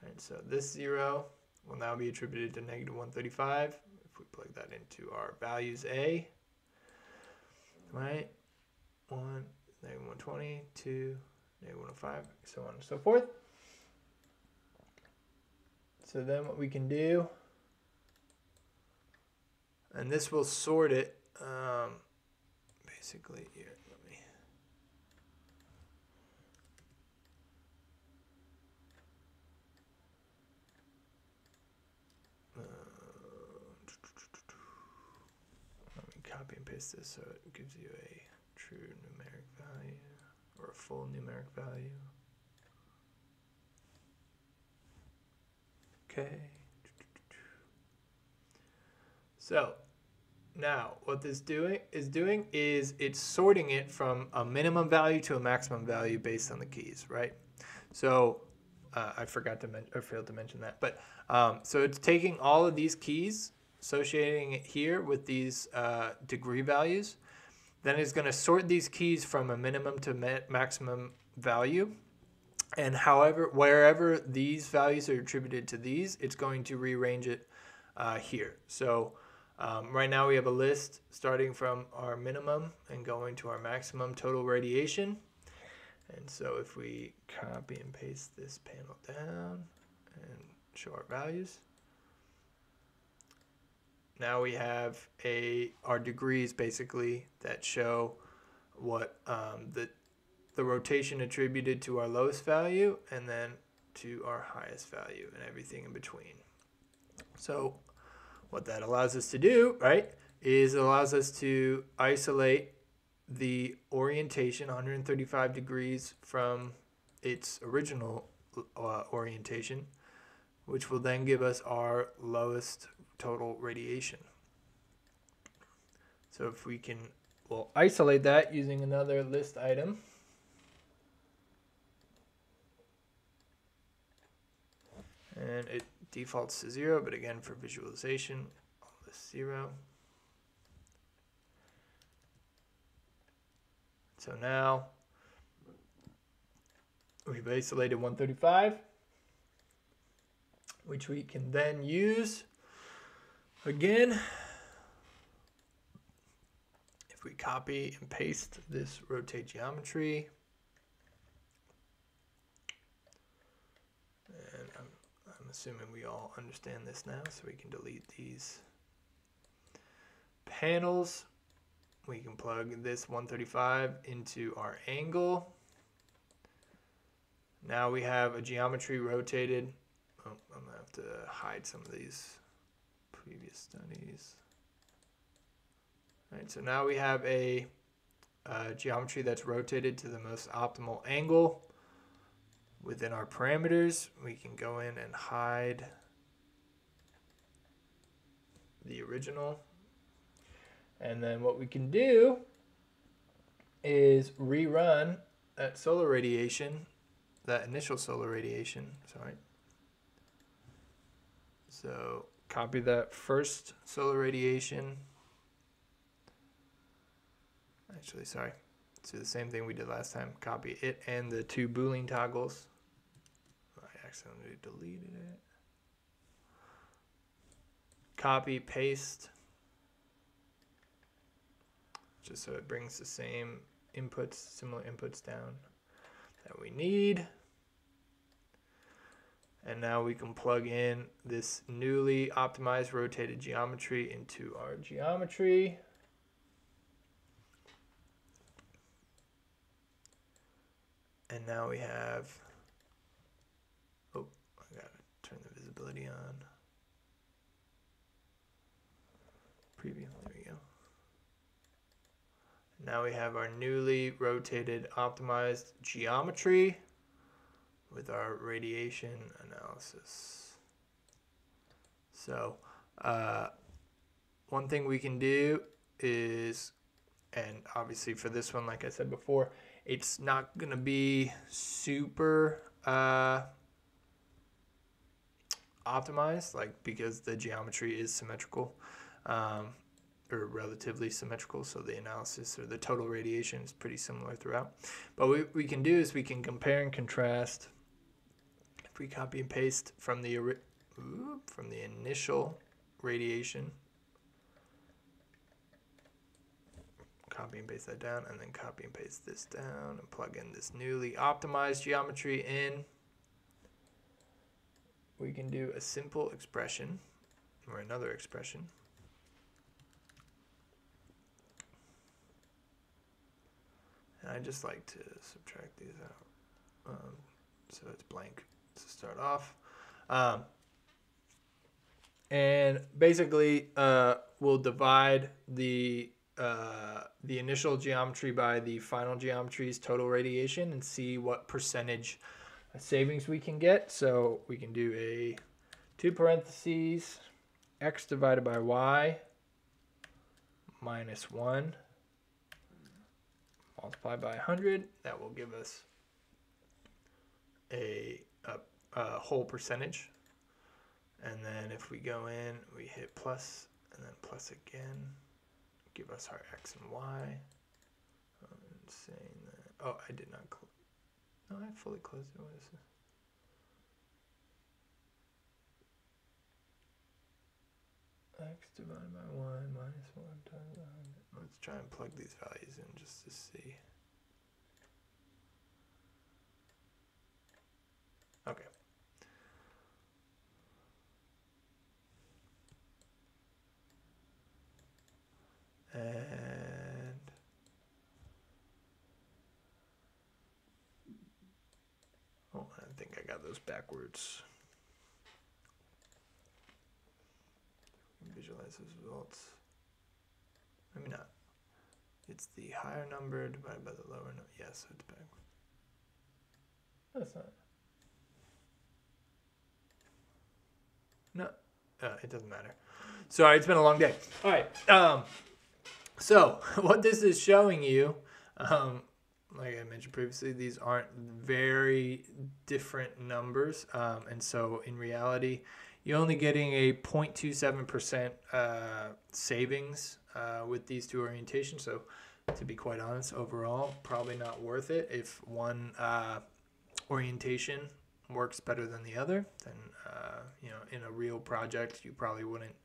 And so this 0 will now be attributed to -135 if we plug that into our values A, right? 1, -120, 2, -105, so on and so forth. So then what we can do, and this will sort it basically here. Let me copy and paste this so it gives you a true numeric value or a full numeric value. Okay. So now what this is doing is it's sorting it from a minimum value to a maximum value based on the keys, right? So I failed to mention that, but so it's taking all of these keys, associating it here with these degree values. Then it's going to sort these keys from a minimum to maximum value. And wherever these values are attributed to these, it's going to rearrange it here. So right now we have a list starting from our minimum and going to our maximum total radiation. And so if we copy and paste this panel down and show our values, now we have our degrees basically that show what the rotation attributed to our lowest value and then to our highest value and everything in between. So what that allows us to do, right, is it allows us to isolate the orientation 135 degrees from its original orientation, which will then give us our lowest total radiation. So if we'll isolate that using another list item. And it defaults to 0, but again, for visualization, I'll list 0. So now we've isolated 135, which we can then use again. If If we copy and paste this rotate geometry, and I'm assuming we all understand this now, so we can delete these panels. We can plug this 135 into our angle. Now we have a geometry rotated. Oh, I'm gonna have to hide some of these previous studies. All right, so now we have a geometry that's rotated to the most optimal angle. Within our parameters, we can go in and hide the original. And then what we can do is rerun that solar radiation, that initial solar radiation, sorry. So copy that first solar radiation. Actually, sorry. Let's do the same thing we did last time. Copy it and the two Boolean toggles. I accidentally deleted it. Copy, paste. Just so it brings the same inputs, similar inputs down that we need. And now we can plug in this newly optimized rotated geometry into our geometry. And now we have, oh, I gotta turn the visibility on. Preview, there we go. Now we have our newly rotated optimized geometry with our radiation analysis. So one thing we can do is, and obviously for this one, like I said before, it's not gonna be super optimized, like, because the geometry is symmetrical, or relatively symmetrical, so the analysis or the total radiation is pretty similar throughout. But what we can do is we can compare and contrast. If we copy and paste from the initial radiation, copy and paste that down, and then copy and paste this down and plug in this newly optimized geometry in, we can do a simple expression or another expression. And I just like to subtract these out, so it's blank to start off. And basically, we'll divide the initial geometry by the final geometry's total radiation and see what percentage savings we can get. So we can do a 2 parentheses x divided by y minus 1 multiplied by 100. That will give us a whole percentage. And then if we go in, we hit plus and then plus again, give us our x and y. I'm saying that, oh, I did not close. No, I fully closed it. What is this? X divided by y minus 1 times 100. Let's try and plug these values in just to see. Okay. And oh, I think I got those backwards. Visualize those results. Maybe not. It's the higher number divided by the lower number. Yes, so it's backwards. No, it's not. No, it doesn't matter. Sorry, it's been a long day. All right. So what this is showing you, like I mentioned previously, these aren't very different numbers. And so in reality, you're only getting a 0.27% savings with these two orientations. So to be quite honest, overall, probably not worth it. If one orientation works better than the other, then in a real project, you probably wouldn't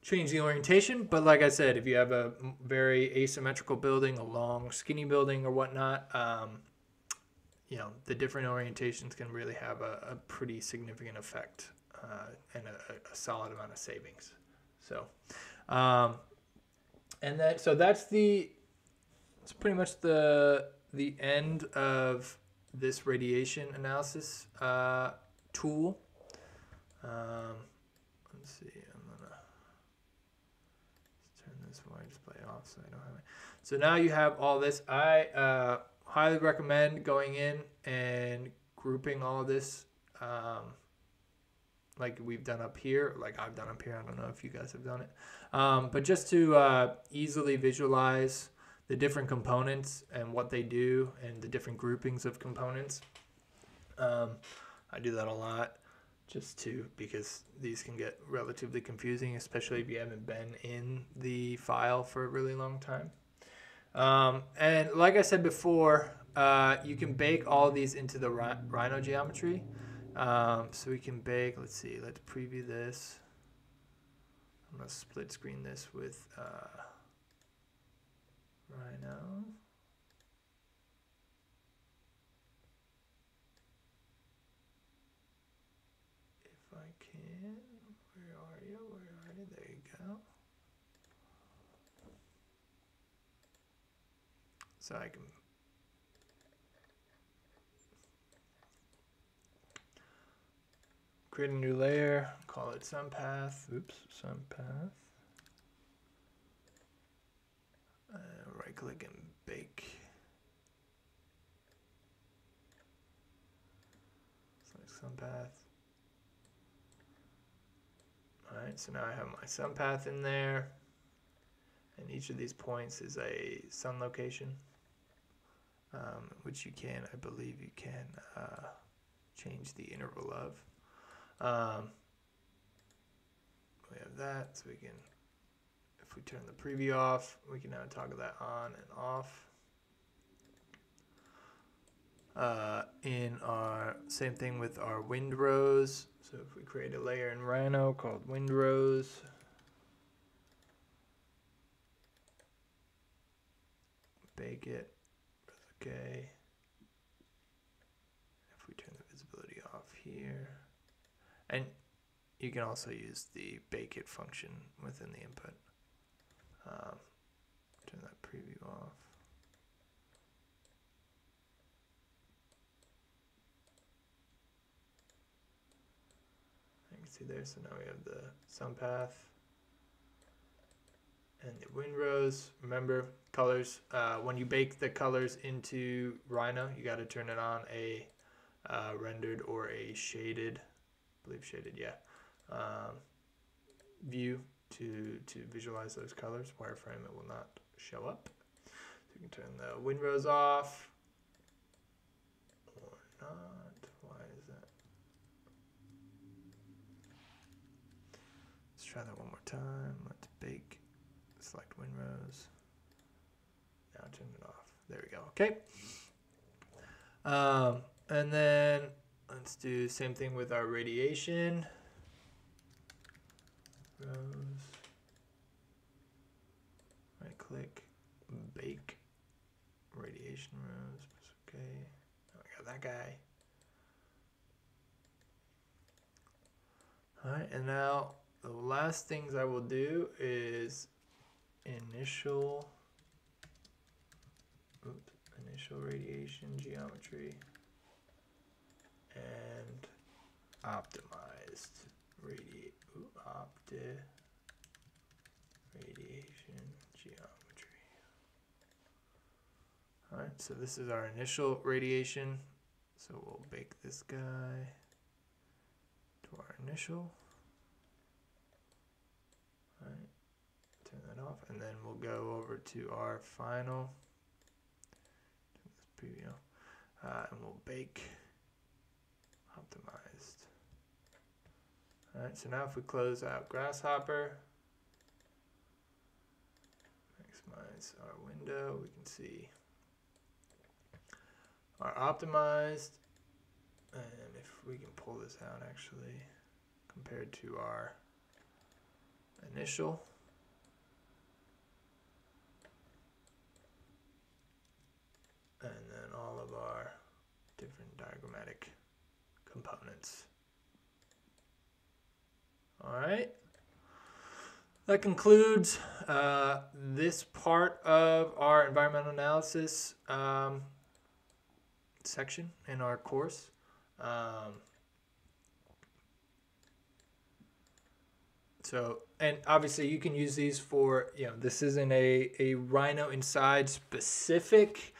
change the orientation. But like I said, if you have a very asymmetrical building, a long, skinny building or whatnot, you know, the different orientations can really have a pretty significant effect and a solid amount of savings. So, and then so that's pretty much the end of this radiation analysis tool. Let's see. I'm gonna turn this wire display off so I don't have it. So now you have all this. I highly recommend going in and grouping all of this like we've done up here, like I've done up here. I don't know if you guys have done it. But just to easily visualize the different components and what they do and the different groupings of components. I do that a lot because these can get relatively confusing, especially if you haven't been in the file for a really long time. And like I said before, you can bake all of these into the Rhino geometry. So we can bake, let's see, let's preview this. I'm going to split screen this with Rhino. If I can, where are you? There you go. So I can create a new layer, call it sun path. Oops, sun path. Right click and bake. Select sun path. Alright, so now I have my sun path in there. And each of these points is a sun location. Which you can, I believe you can change the interval of. We have that, so we can, if we turn the preview off, we can now toggle that on and off. In our, same thing with our windrows. So if we create a layer in Rhino called windrows, bake it, press OK. If we turn the visibility off here, and you can also use the bake it function within the input. Turn that preview off. You can see there, so now we have the sun path and the windrows. Remember, colors, when you bake the colors into Rhino, you got to turn it on a rendered or a shaded, I believe shaded, yeah, view to visualize those colors. Wireframe, it will not show up. So you can turn the windrows off or not. Why is that? Let's try that one more time. Let's bake, select windrows. Now turn it off. There we go. Okay. And then let's do the same thing with our radiation. Rows. Right click, bake, radiation rows. Okay. Now we got that guy. Alright, and now the last things I will do is initial radiation geometry and optimized radiation geometry. Alright, so this is our initial radiation. So we'll bake this guy to our initial. Alright, turn that off, and then we'll go over to our final. Turn this preview, and we'll bake optimized. Alright, so now if we close out Grasshopper, maximize our window, we can see our optimized, and if we can pull this out actually, compared to our initial. And then all of our different diagrammatic components. All right. That concludes this part of our environmental analysis section in our course. And obviously you can use these for, this isn't a Rhino.Inside specific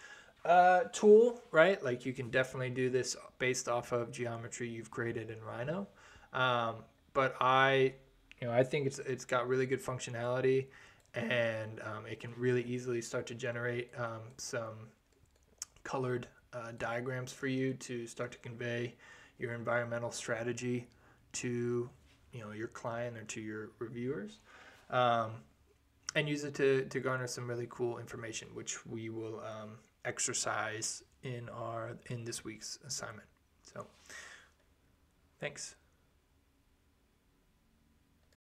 tool, right? Like you can definitely do this based off of geometry you've created in Rhino. But I think it's got really good functionality, and it can really easily start to generate some colored diagrams for you to start to convey your environmental strategy to your client or to your reviewers, and use it to garner some really cool information, which we will exercise in this week's assignment. So thanks.